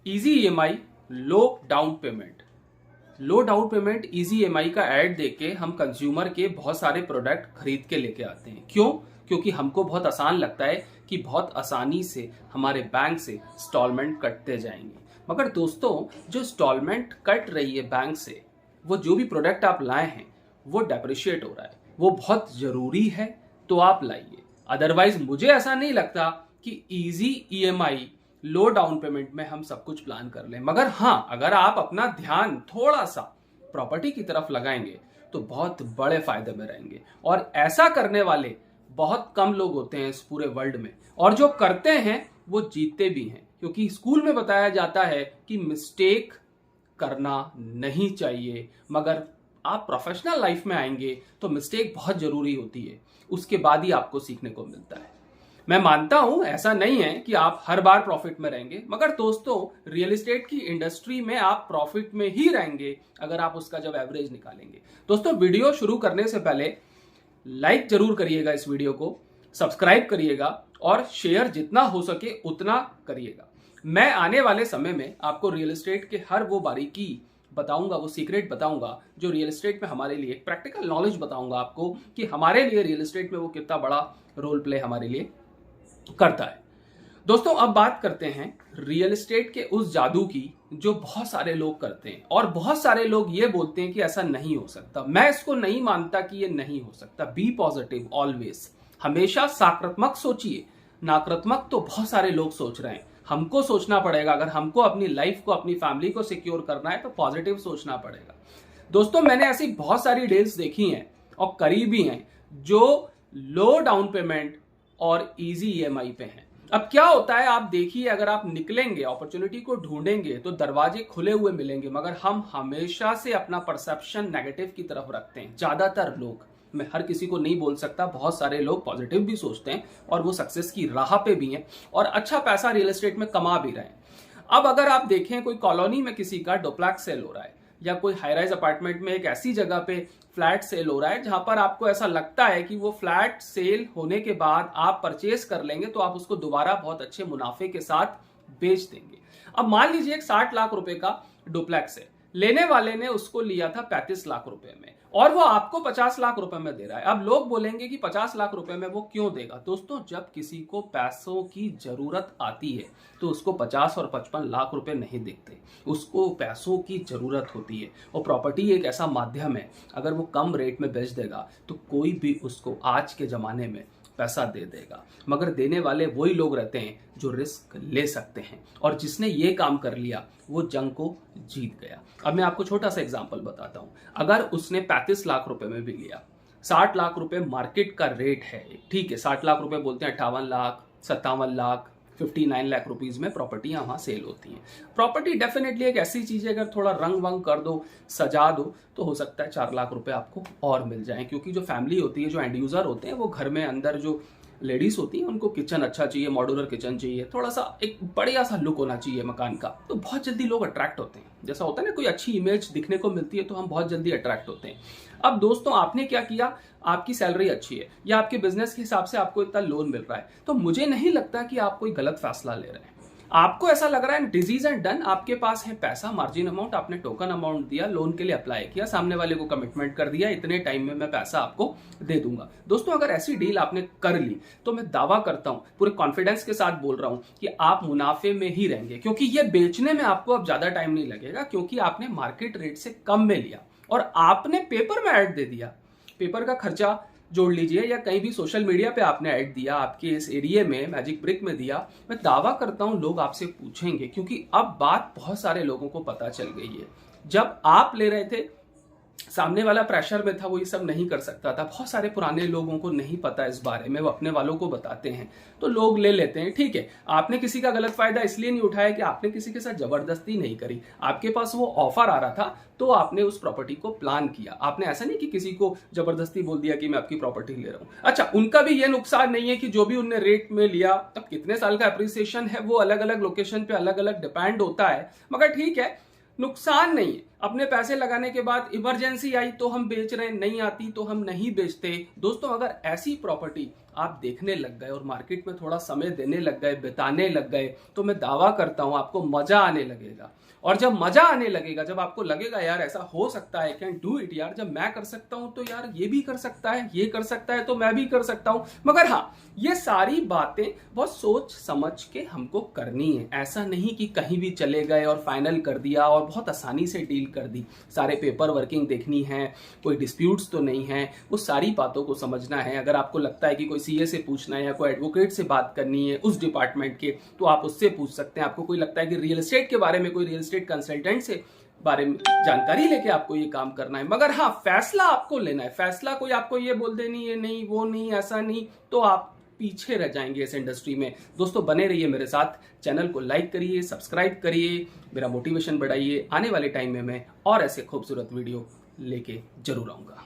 Easy EMI, लो down payment. लो down payment, easy EMI का add देके हम कंज्यूमर के बहुत सारे प्रोडक्ट खरीद के लेके आते हैं। क्यों? क्योंकि हमको बहुत आसान लगता है कि बहुत आसानी से हमारे बैंक से इंस्टॉलमेंट कटते जाएंगे। मगर दोस्तों, जो इंस्टॉलमेंट कट रही है बैंक से, वो जो भी प्रोडक्ट आप लाए हैं वो डेप्रिशिएट हो रहा है, वो बहुत जरूरी है तो आप लाइए। अदरवाइज मुझे ऐसा नहीं लगता कि इजी ईएमआई, लो डाउन पेमेंट में हम सब कुछ प्लान कर लें। मगर हाँ, अगर आप अपना ध्यान थोड़ा सा प्रॉपर्टी की तरफ लगाएंगे तो बहुत बड़े फायदे में रहेंगे। और ऐसा करने वाले बहुत कम लोग होते हैं इस पूरे वर्ल्ड में, और जो करते हैं वो जीतते भी हैं। क्योंकि स्कूल में बताया जाता है कि मिस्टेक करना नहीं चाहिए, मगर आप प्रोफेशनल लाइफ में आएंगे तो मिस्टेक बहुत जरूरी होती है, उसके बाद ही आपको सीखने को मिलता है। मैं मानता हूं ऐसा नहीं है कि आप हर बार प्रॉफिट में रहेंगे, मगर दोस्तों रियल एस्टेट की इंडस्ट्री में आप प्रॉफिट में ही रहेंगे अगर आप उसका जब एवरेज निकालेंगे। दोस्तों, वीडियो शुरू करने से पहले लाइक जरूर करिएगा, इस वीडियो को सब्सक्राइब करिएगा और शेयर जितना हो सके उतना करिएगा। मैं आने वाले समय में आपको रियल एस्टेट के हर वो बारीकी बताऊंगा, वो सीक्रेट बताऊंगा जो रियल एस्टेट में हमारे लिए, प्रैक्टिकल नॉलेज बताऊंगा आपको कि हमारे लिए रियल एस्टेट में वो कितना बड़ा रोल प्ले हमारे लिए करता है। दोस्तों, अब बात करते हैं रियल एस्टेट के उस जादू की जो बहुत सारे लोग करते हैं, और बहुत सारे लोग ये बोलते हैं कि ऐसा नहीं हो सकता। मैं इसको नहीं मानता कि ये नहीं हो सकता। बी पॉजिटिव ऑलवेज, हमेशा सकारात्मक सोचिए। नकारात्मक तो बहुत सारे लोग सोच रहे हैं, हमको सोचना पड़ेगा। अगर हमको अपनी लाइफ को, अपनी फैमिली को सिक्योर करना है तो पॉजिटिव सोचना पड़ेगा। दोस्तों, मैंने ऐसी बहुत सारी डील्स देखी हैं और करी भी हैं जो लो डाउन पेमेंट और इजी ईएमआई पे हैं। अब क्या होता है, आप देखिए, अगर आप निकलेंगे, अपॉर्चुनिटी को ढूंढेंगे तो दरवाजे खुले हुए मिलेंगे, मगर हम हमेशा से अपना परसेप्शन नेगेटिव की तरफ रखते हैं। ज्यादातर लोग, मैं हर किसी को नहीं बोल सकता, बहुत सारे लोग पॉजिटिव भी सोचते हैं और वो सक्सेस की राह पे भी हैं और अच्छा पैसा रियल एस्टेट में कमा भी रहे हैं। अब अगर आप देखें, कोई कॉलोनी में किसी का डुप्लेक्स सेल हो रहा है, या कोई हाई राइज अपार्टमेंट में एक ऐसी जगह पे फ्लैट सेल हो रहा है जहां पर आपको ऐसा लगता है कि वो फ्लैट सेल होने के बाद आप परचेज कर लेंगे तो आप उसको दोबारा बहुत अच्छे मुनाफे के साथ बेच देंगे। अब मान लीजिए एक 60 लाख रुपए का डुप्लेक्स है, लेने वाले ने उसको लिया था 35 लाख रुपए में और वो आपको 50 लाख रुपए में दे रहा है। अब लोग बोलेंगे कि 50 लाख रुपए में वो क्यों देगा? दोस्तों, जब किसी को पैसों की जरूरत आती है तो उसको 50 और 55 लाख रुपए नहीं दिखते, उसको पैसों की जरूरत होती है। और प्रॉपर्टी एक ऐसा माध्यम है, अगर वो कम रेट में बेच देगा तो कोई भी उसको आज के जमाने में पैसा दे देगा। मगर देने वाले वही लोग रहते हैं जो रिस्क ले सकते हैं, और जिसने ये काम कर लिया वो जंग को जीत गया। अब मैं आपको छोटा सा एग्जांपल बताता हूं। अगर उसने 35 लाख रुपए में भी लिया, 60 लाख रुपए मार्केट का रेट है, ठीक है, 60 लाख रुपए बोलते हैं 58 लाख, 57 लाख, 59 लाख रुपीज में प्रॉपर्टियां वहां सेल होती हैं। प्रॉपर्टी डेफिनेटली एक ऐसी चीज है, अगर थोड़ा रंग वंग कर दो, सजा दो, तो हो सकता है 4 लाख रुपए आपको और मिल जाए। क्योंकि जो फैमिली होती है, जो एंड यूजर होते हैं, वो घर में अंदर जो लेडीज होती हैं उनको किचन अच्छा चाहिए, मॉड्यूलर किचन चाहिए, थोड़ा सा एक बढ़िया सा लुक होना चाहिए मकान का, तो बहुत जल्दी लोग अट्रैक्ट होते हैं। जैसा होता है ना, कोई अच्छी इमेज दिखने को मिलती है तो हम बहुत जल्दी अट्रैक्ट होते हैं। अब दोस्तों, आपने क्या किया, आपकी सैलरी अच्छी है या आपके बिजनेस के हिसाब से आपको इतना लोन मिल रहा है, तो मुझे नहीं लगता कि आप कोई गलत फैसला ले रहे हैं। आपको ऐसा लग रहा है डिजीज एंड डन, आपके पास है पैसा, मार्जिन अमाउंट, आपने टोकन अमाउंट दिया, लोन के लिए अप्लाई किया, सामने वाले को कमिटमेंट कर दिया, इतने टाइम में मैं पैसा आपको दे दूंगा। दोस्तों, अगर ऐसी डील आपने कर ली तो मैं दावा करता हूं, पूरे कॉन्फिडेंस के साथ बोल रहा हूं कि आप मुनाफे में ही रहेंगे। क्योंकि ये बेचने में आपको अब ज्यादा टाइम नहीं लगेगा, क्योंकि आपने मार्केट रेट से कम में लिया और आपने पेपर में ऐड दे दिया। पेपर का खर्चा जोड़ लीजिए, या कहीं भी सोशल मीडिया पे आपने ऐड दिया, आपके इस एरिया में मैजिक ब्रिक में दिया, मैं दावा करता हूं लोग आपसे पूछेंगे, क्योंकि अब बात बहुत सारे लोगों को पता चल गई है। जब आप ले रहे थे, सामने वाला प्रेशर में था, वो ये सब नहीं कर सकता था। बहुत सारे पुराने लोगों को नहीं पता इस बारे में, वो अपने वालों को बताते हैं तो लोग ले लेते हैं। ठीक है, आपने किसी का गलत फायदा इसलिए नहीं उठाया कि आपने किसी के साथ जबरदस्ती नहीं करी, आपके पास वो ऑफर आ रहा था तो आपने उस प्रॉपर्टी को प्लान किया। आपने ऐसा नहीं कि किसी को जबरदस्ती बोल दिया कि मैं आपकी प्रॉपर्टी ले रहा हूं। अच्छा, उनका भी ये नुकसान नहीं है कि जो भी उनने रेट में लिया, तब कितने साल का अप्रिसिएशन है वो अलग अलग लोकेशन पे अलग अलग डिपेंड होता है, मगर ठीक है, नुकसान नहीं है। अपने पैसे लगाने के बाद इमरजेंसी आई तो हम बेच रहे हैं, नहीं आती तो हम नहीं बेचते। दोस्तों, अगर ऐसी प्रॉपर्टी आप देखने लग गए और मार्केट में थोड़ा समय देने लग गए, बिताने लग गए, तो मैं दावा करता हूं आपको मजा आने लगेगा। और जब मजा आने लगेगा, जब आपको लगेगा यार ऐसा हो सकता है, कैन डू इट यार, जब मैं कर सकता हूं तो यार ये भी कर सकता है, ये कर सकता है तो मैं भी कर सकता हूं। मगर हाँ, ये सारी बातें बहुत सोच समझ के हमको करनी है। ऐसा नहीं कि कहीं भी चले गए और फाइनल कर दिया और बहुत आसानी से डील कर दी। सारे पेपर वर्किंग देखनी है, कोई डिस्प्यूट्स तो नहीं है, वो सारी बातों को समझना है। अगर आपको लगता है कि कोई सीए से पूछना है या कोई एडवोकेट से बात करनी है उस डिपार्टमेंट के, तो आप उससे पूछ सकते हैं। आपको कोई लगता है कि रियल एस्टेट के बारे में कोई रियल एस्टेट कंसल्टेंट से बारे में जानकारी लेके आपको ये काम करना है। मगर हाँ, फैसला आपको लेना है। फैसला कोई आपको ये बोल दे नहीं, ये नहीं, वो नहीं, ऐसा नहीं, तो आप पीछे रह जाएंगे इस इंडस्ट्री में। दोस्तों, बने रहिए मेरे साथ, चैनल को लाइक करिए, सब्सक्राइब करिए, मेरा मोटिवेशन बढ़ाइए। आने वाले टाइम में मैं और ऐसे खूबसूरत वीडियो लेके जरूर आऊंगा।